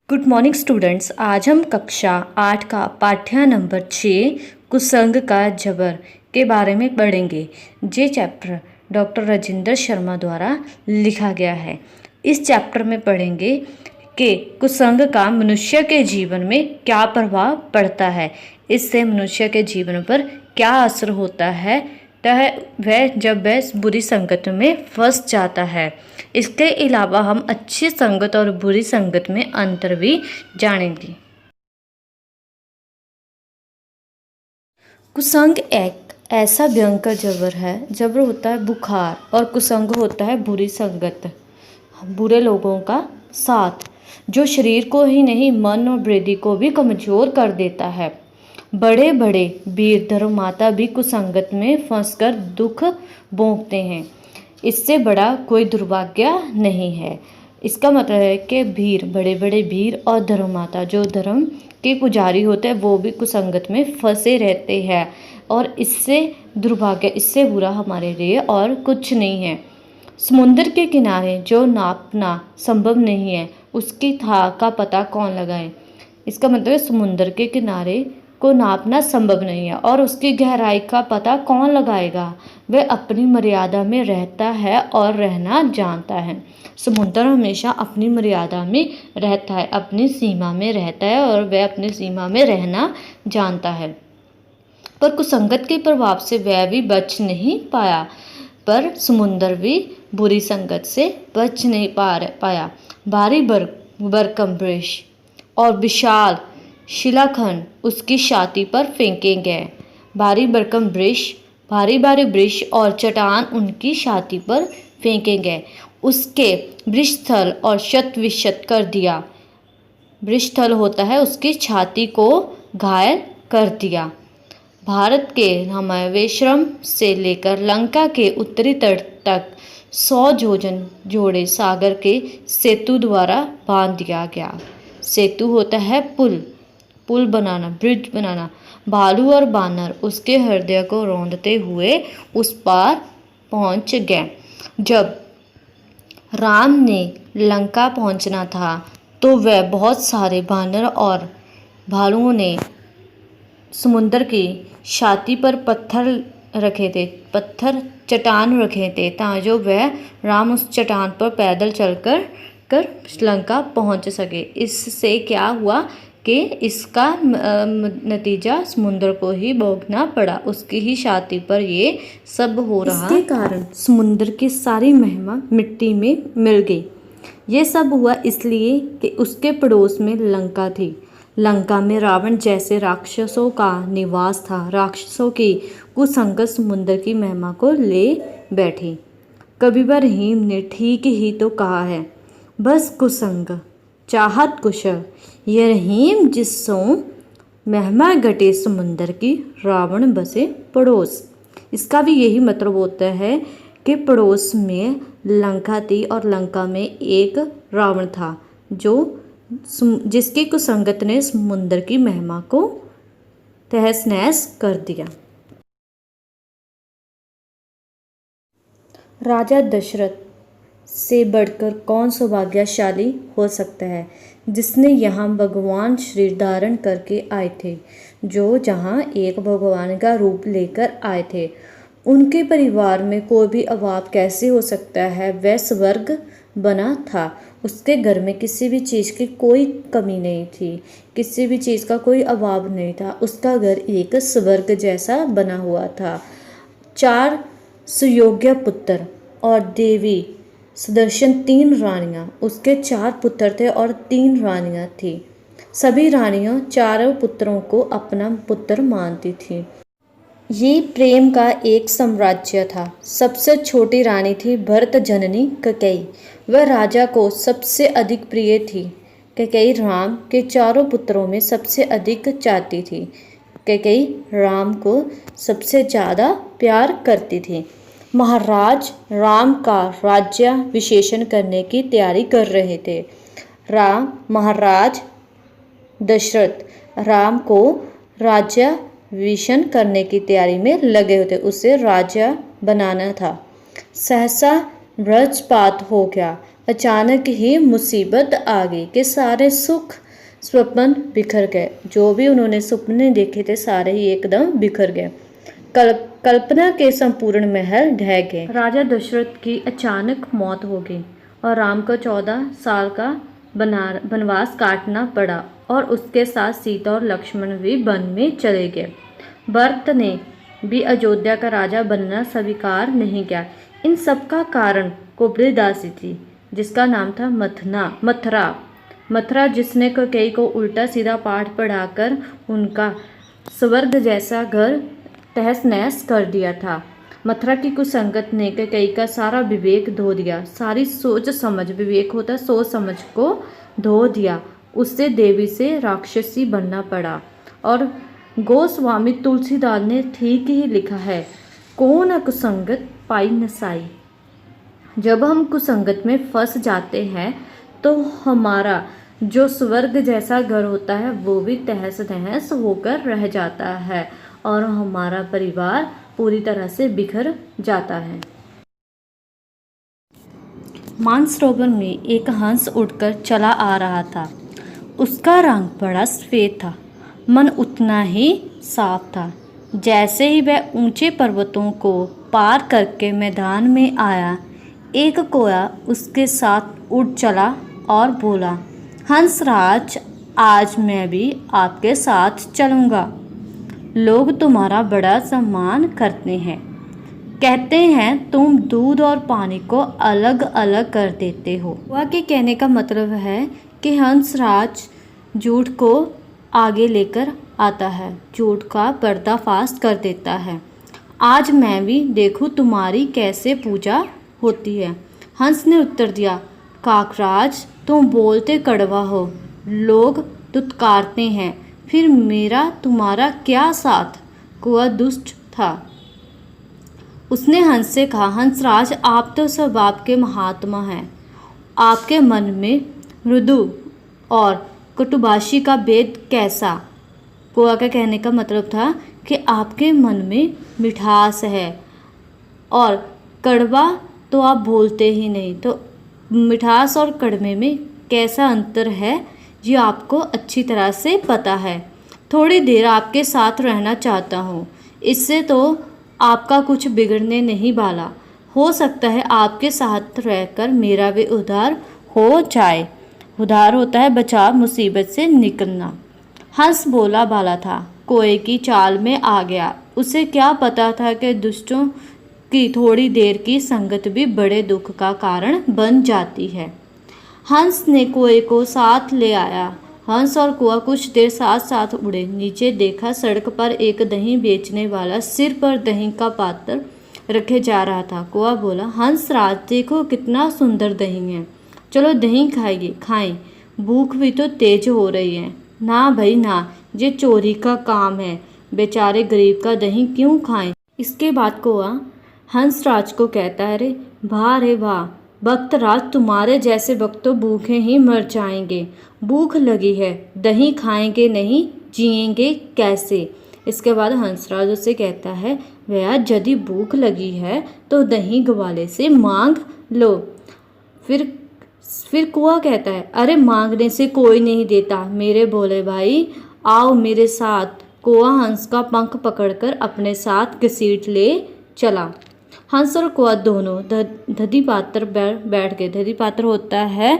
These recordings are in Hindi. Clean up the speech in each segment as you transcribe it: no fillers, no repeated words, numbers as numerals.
Good morning students. आज हम कक्षा 8 का पाठ्य नंबर 6 कुसंग का जबर के बारे में पढ़ेंगे। ये चैप्टर डॉक्टर राजेंद्र शर्मा द्वारा लिखा गया है। इस चैप्टर में पढ़ेंगे कि कुसंग का मनुष्य के जीवन में क्या प्रभाव पड़ता है, इससे मनुष्य के जीवन पर क्या असर होता है वह जब वह बुरी संगत में फंस जाता है। इसके अलावा हम अच्छी संगत और बुरी संगत में अंतर भी जानेंगे। कुसंग एक ऐसा भयंकर जबर है। जबर होता है बुखार और कुसंग होता है बुरी संगत, बुरे लोगों का साथ, जो शरीर को ही नहीं मन और बुद्धि को भी कमजोर कर देता है। बड़े बड़े वीर धर्माता भी कुसंगत में फंसकर दुख भोगते हैं। इससे बड़ा कोई दुर्भाग्य नहीं है। इसका मतलब है कि बड़े बड़े वीर और धर्माता जो धर्म के पुजारी होते हैं वो भी कुसंगत में फंसे रहते हैं, और इससे दुर्भाग्य, इससे बुरा हमारे लिए और कुछ नहीं है। समुद्र के किनारे जो नापना संभव नहीं है उसकी था का पता कौन लगाए। इसका मतलब है समुद्र के किनारे को नापना संभव नहीं है और उसकी गहराई का पता कौन लगाएगा। वह अपनी मर्यादा में रहता है और रहना जानता है। समुद्र हमेशा अपनी मर्यादा में रहता है, अपनी सीमा में रहता है और वह अपनी सीमा में रहना जानता है। पर कुसंगत के प्रभाव से वह भी बच नहीं पाया, पर समुद्र भी बुरी संगत से बच नहीं पाया। भारी भरकम वृक्ष और विशाल शिलाखंड उसकी छाती पर फेंके गए। भारी भारी वृक्ष और चट्टान उनकी छाती पर फेंके गए। उसके वृक्षस्थल और शत विशत कर दिया। वृक्षस्थल होता है उसकी छाती को घायल कर दिया। भारत के रामेश्वरम से लेकर लंका के उत्तरी तट तक 100 जोड़े सागर के सेतु द्वारा बांध दिया गया। सेतु होता है पुल बनाना, ब्रिज बनाना। भालू और बानर उसके हृदय को रौंदते हुए उस पार पहुंच गए। जब राम ने लंका पहुंचना था तो वह बहुत सारे बानर और भालुओं ने समुद्र की छाती पर चट्टान रखे थे ताकि वह राम उस चट्टान पर पैदल चलकर लंका पहुंच सके। इससे क्या हुआ कि इसका नतीजा समुद्र को ही भोगना पड़ा। उसकी ही छाती पर ये सब हो रहा। इसके कारण समुद्र की सारी महिमा मिट्टी में मिल गई। ये सब हुआ इसलिए कि उसके पड़ोस में लंका थी। लंका में रावण जैसे राक्षसों का निवास था। राक्षसों की कुसंगत समुद्र की महिमा को ले बैठी। कबीर रहीम ने ठीक ही तो कहा है, बस कुसंग चाहत कुशल ये रहीम जिसों महिमा घटे समुद्र की रावण बसे पड़ोस। इसका भी यही मतलब होता है कि पड़ोस में लंका थी और लंका में एक रावण था जिसकी कुसंगत ने समुद्र की महिमा को तहस नहस कर दिया। राजा दशरथ से बढ़कर कौन सौभाग्यशाली हो सकता है जिसने यहाँ भगवान श्री धारण करके आए थे, जो जहाँ एक भगवान का रूप लेकर आए थे। उनके परिवार में कोई भी अभाव कैसे हो सकता है। वह स्वर्ग बना था। उसके घर में किसी भी चीज़ की कोई कमी नहीं थी, किसी भी चीज़ का कोई अभाव नहीं था। उसका घर एक स्वर्ग जैसा बना हुआ था। 4 सुयोग्य पुत्र और देवी सुदर्शन 3 रानियां। उसके 4 पुत्र थे और 3 रानियां थी। सभी रानियां चारों पुत्रों को अपना पुत्र मानती थी। ये प्रेम का एक साम्राज्य था। सबसे छोटी रानी थी भरत जननी कैकेयी। वह राजा को सबसे अधिक प्रिय थी। कैकेयी राम के चारों पुत्रों में सबसे अधिक चाहती थी। कैकेयी राम को सबसे ज़्यादा प्यार करती थी। महाराज राम का राज्याभिषेक करने की तैयारी कर रहे थे। महाराज दशरथ राम को राज्याभिषेक करने की तैयारी में लगे हुए थे। उसे राजा बनाना था। सहसा वज्रपात हो गया। अचानक ही मुसीबत आ गई कि सारे सुख स्वप्न बिखर गए। जो भी उन्होंने सपने देखे थे सारे ही एकदम बिखर गए। कल्पना के संपूर्ण महल ढह गए। राजा दशरथ की अचानक मौत हो गई और राम को 14 साल का वनवास काटना पड़ा और उसके साथ सीता और लक्ष्मण भी वन में चले गए। भरत ने भी अयोध्या का राजा बनना स्वीकार नहीं किया। इन सब का कारण कुबड़ी दासी थी जिसका नाम था मथुरा, जिसने कैकेयी को उल्टा सीधा पाठ पढ़ाकर उनका स्वर्ग जैसा घर तहस नहस कर दिया था। मथुरा की कुसंगत ने कैकेयी का सारा विवेक धो दिया, सारी सोच समझ, विवेक होता सोच समझ को धो दिया। उससे देवी से राक्षसी बनना पड़ा। और गोस्वामी तुलसीदास ने ठीक ही लिखा है, कौन कुसंगत पाई नसाई। जब हम कुसंगत में फंस जाते हैं तो हमारा जो स्वर्ग जैसा घर होता है वो भी तहस नहस होकर रह जाता है और हमारा परिवार पूरी तरह से बिखर जाता है। मानसरोवर में एक हंस उड़कर चला आ रहा था। उसका रंग बड़ा सफेद था, मन उतना ही साफ था। जैसे ही वह ऊंचे पर्वतों को पार करके मैदान में आया, एक कोया उसके साथ उड़ चला और बोला, हंसराज, आज मैं भी आपके साथ चलूँगा। लोग तुम्हारा बड़ा सम्मान करते हैं, कहते हैं तुम दूध और पानी को अलग अलग कर देते हो। कोया के कहने का मतलब है कि हंसराज झूठ को आगे लेकर आता है, झूठ का पर्दाफाश कर देता है। आज मैं भी देखूं तुम्हारी कैसे पूजा होती है। हंस ने उत्तर दिया, काकराज, तुम बोलते कड़वा हो, लोग दुत्कारते हैं, फिर मेरा तुम्हारा क्या साथ। कोया दुष्ट था। उसने हंस से कहा, हंसराज, आप तो स्वभाव के महात्मा हैं, आपके मन में मृदु और कटुभाषी का भेद कैसा। कोया का कहने का मतलब था कि आपके मन में मिठास है और कड़वा तो आप बोलते ही नहीं, तो मिठास और कड़वे में कैसा अंतर है ये आपको अच्छी तरह से पता है। थोड़ी देर आपके साथ रहना चाहता हूँ, इससे तो आपका कुछ बिगड़ने नहीं वाला। हो सकता है आपके साथ रहकर मेरा भी उद्धार हो जाए। उद्धार होता है बचाव, मुसीबत से निकलना। हंस बोला बाला था, कोए की चाल में आ गया। उसे क्या पता था कि दुष्टों की थोड़ी देर की संगत भी बड़े दुख का कारण बन जाती है। हंस ने कोए को साथ ले आया। हंस और कोआ कुछ देर साथ साथ उड़े। नीचे देखा, सड़क पर एक दही बेचने वाला सिर पर दही का पात्र रखे जा रहा था। कोआ बोला, हंस राज, देखो कितना सुंदर दही है, चलो दही खाएं, भूख भी तो तेज हो रही है। ना भाई ना, ये चोरी का काम है, बेचारे गरीब का दही क्यों खाएं। इसके बाद कोआ हंसराज को कहता है, अरे वाह रे वाह, भक्तराज, तुम्हारे जैसे भक्त तो भूखे ही मर जाएंगे। भूख लगी है, दही खाएंगे नहीं, जिएंगे कैसे। इसके बाद हंसराज उससे कहता है, भैया यदि भूख लगी है तो दही ग्वाले से मांग लो। फिर कुआ कहता है, अरे मांगने से कोई नहीं देता मेरे भोले भाई, आओ मेरे साथ। कुआ हंस का पंख पकड़कर अपने साथ घसीट ले चला। हंस और कुआ दोनों दधी पात्र बैठ गए। दधी पात्र होता है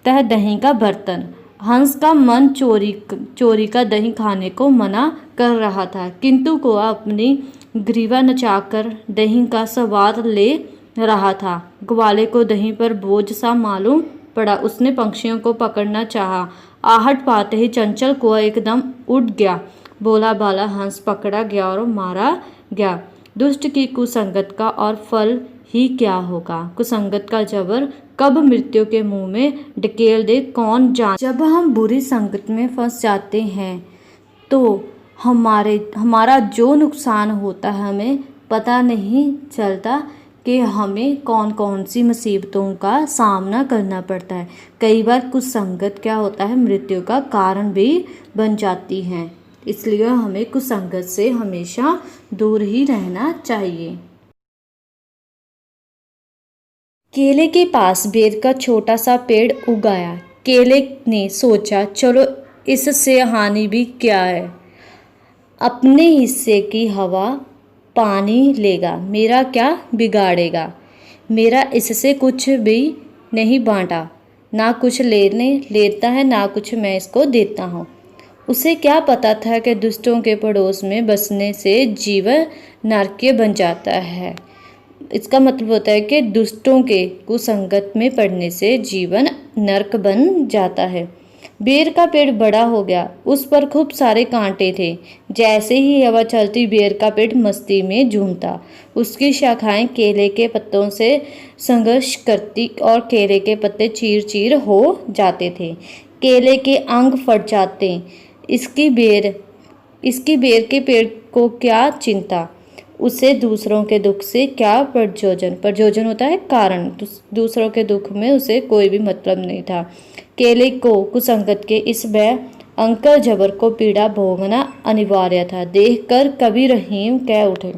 दही का बर्तन। हंस का मन चोरी का दही खाने को मना कर रहा था, किंतु कुआ अपनी ग्रीवा नचाकर दही का स्वाद ले रहा था। ग्वाले को दही पर बोझ सा मालूम पड़ा। उसने पंछियों को पकड़ना चाहा, आहट पाते ही चंचल कुआ एकदम उठ गया। बोला बाला हंस पकड़ा गया और मारा गया। दुष्ट की कुसंगत का और फल ही क्या होगा। कुसंगत का जबर कब मृत्यु के मुंह में ढकेल दे कौन जाने। जब हम बुरी संगत में फंस जाते हैं तो हमारा जो नुकसान होता है हमें पता नहीं चलता कि हमें कौन कौन सी मुसीबतों का सामना करना पड़ता है। कई बार कुसंगत क्या होता है, मृत्यु का कारण भी बन जाती है। इसलिए हमें कुसंगत से हमेशा दूर ही रहना चाहिए। केले के पास बेर का छोटा सा पेड़ उगाया। केले ने सोचा, चलो इससे हानि भी क्या है, अपने हिस्से की हवा पानी लेगा, मेरा क्या बिगाड़ेगा। मेरा इससे कुछ भी नहीं बांटा, ना कुछ लेने लेता है ना कुछ मैं इसको देता हूँ। उसे क्या पता था कि दुष्टों के पड़ोस में बसने से जीवन नरकीय बन जाता है। इसका मतलब होता है कि दुष्टों के कुसंगत में पड़ने से जीवन नरक बन जाता है। बेर का पेड़ बड़ा हो गया, उस पर खूब सारे कांटे थे। जैसे ही हवा चलती बेर का पेड़ मस्ती में झूमता। उसकी शाखाएं केले के पत्तों से संघर्ष करती और केले के पत्ते चीर चीर हो जाते थे। केले के अंग फट जाते। इसकी बेर के पेड़ को क्या चिंता, उसे दूसरों के दुख से क्या प्रयोजन होता है कारण। दूसरों के दुख में उसे कोई भी मतलब नहीं था। केले को कुसंगत के इस भयंकर जबर को पीड़ा भोगना अनिवार्य था। देखकर कवि रहीम कह उठे,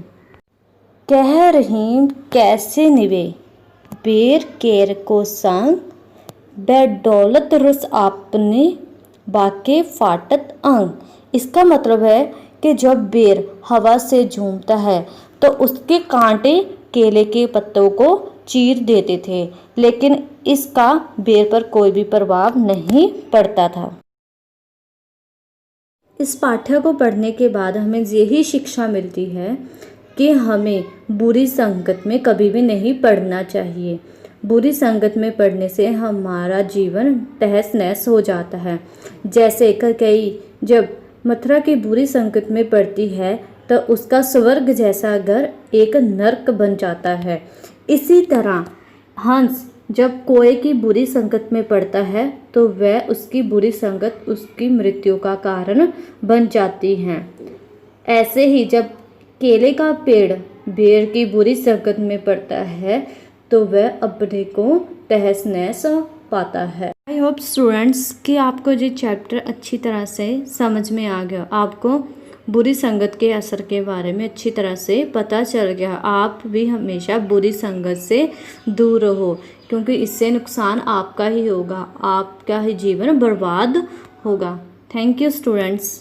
कह रहीम कैसे निवे बेर केर को संग, बेदौलत रस आपने बाके फाटत अंग। इसका मतलब है कि जब बेर हवा से झूमता है तो उसके कांटे केले के पत्तों को चीर देते थे, लेकिन इसका बेर पर कोई भी प्रभाव नहीं पड़ता था। इस पाठ्य को पढ़ने के बाद हमें यही शिक्षा मिलती है कि हमें बुरी संगत में कभी भी नहीं पड़ना चाहिए। बुरी संगत में पड़ने से हमारा जीवन तहस नहस हो जाता है। जैसे कैकेयी जब मथुरा की बुरी संगत में पड़ती है तो उसका स्वर्ग जैसा घर एक नरक बन जाता है। इसी तरह हंस जब कोए की बुरी संगत में पड़ता है तो वह उसकी बुरी संगत उसकी मृत्यु का कारण बन जाती है। ऐसे ही जब केले का पेड़ बेर की बुरी संगत में पड़ता है तो वह अपने को तहस नहस पाता है। आई होप स्टूडेंट्स कि आपको ये चैप्टर अच्छी तरह से समझ में आ गया, आपको बुरी संगत के असर के बारे में अच्छी तरह से पता चल गया। आप भी हमेशा बुरी संगत से दूर रहो, क्योंकि इससे नुकसान आपका ही होगा, आपका ही जीवन बर्बाद होगा। Thank you students.